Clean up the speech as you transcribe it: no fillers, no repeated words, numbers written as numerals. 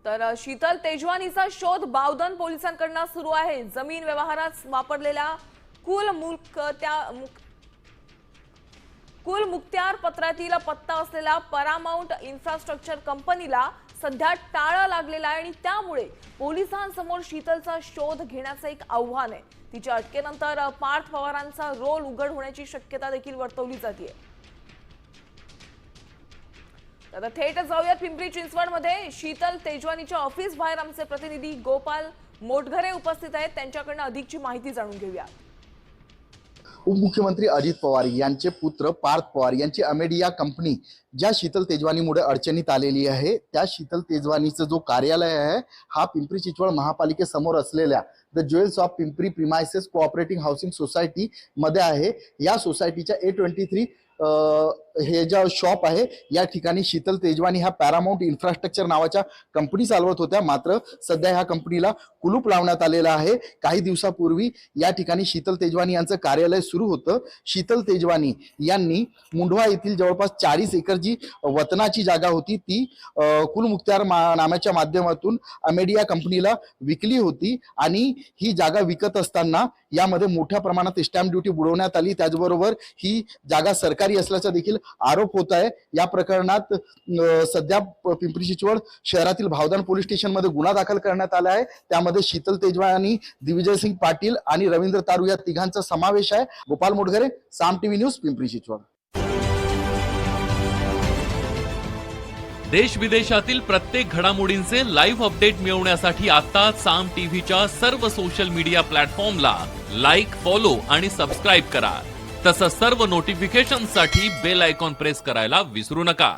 तर शीतल तेजवानीचा शोध बावधन पोलिसांकडून सुरू आहे। जमीन व्यवहारात वापरलेल्या कुल मुक्त्यार पत्रातील पत्ता असलेल्या पॅरामाउंट इन्फ्रास्ट्रक्चर कंपनीला सध्या टाळा लागलेला आहे आणि त्यामुळे पोलिसांसमोर शीतलचा शोध घेण्याचं एक आव्हान आहे। तिच्या अटकेनंतर पार्थ पवारांचा रोल उघड होण्याची शक्यता देखील वर्तवली जाते। आता थेट जाऊयात पिंपरी चिंचवडमध्ये शीतल तेजवानीच्या ऑफिस बाहेर आमचे प्रतिनिधी गोपाल मोटघरे उपस्थित आहेत। त्यांच्याकडून अधिकची माहिती जाणून घेऊया। उपमुख्यमंत्री अजित पवार यांचे पुत्र पार्थ पवार यांची अमेडिया कंपनी ज्या शीतल तेजवानीमुळे अडचणीत आलेली आहे, त्या शीतल तेजवानीचं जो कार्यालय आहे हा पिंपरी चिंचवड महापालिकेसमोर असलेल्या the jewels of Pimpri premises cooperative housing society मध्ये आहे। या सोसायटीच्या A23 हे जो शॉप आहे या ठिकाणी शीतल तेजवानी हा पॅरामाउंट इन्फ्रास्ट्रक्चर नावाच्या कंपनी चालवत होत्या। मात्र सध्या ह्या कंपनीला कुलूप लावण्यात आलेलं आहे। काही दिवसापूर्वी या ठिकाणी शीतल तेजवानी यांचं कार्यालय सुरू होतं। शीतल तेजवानी यांनी मुंढवा येथील जवळपास 40 एकर जी वतनाची जागा होती ती कुलमुक्त्यार नामाच्या माध्यमातून अमेडिया कंपनीला विकली होती आणि ही जागा विकत असताना यामध्ये मोठ्या प्रमाणात स्टॅम्प ड्युटी बुडवण्यात आली। त्याचबरोबर ही जागा सरकारी असल्याचा देखील आरोप होत आहे। या प्रकरणात सध्या पिंपरी चिंचवड शहरातील बावधन पोलीस स्टेशन मध्ये गुन्हा दाखल करण्यात आला आहे। त्यामध्ये शीतल तेजवानी, दिग्विजय सिंग पाटील आणि रवींद्र तारू या तिघांचा समावेश आहे। गोपाल मोटघरे, साम टीव्ही न्यूज, पिंपरी चिंचवड। देश विदेशातील प्रत्येक घडामोडींचे लाईव्ह अपडेट मिळवण्यासाठी आता साम टीव्हीच्या सर्व सोशल मीडिया प्लॅटफॉर्मला लाईक, फॉलो आणि सबस्क्राईब करा। तसंच सर्व नोटिफिकेशनसाठी बेल आयकॉन प्रेस करायला विसरू नका।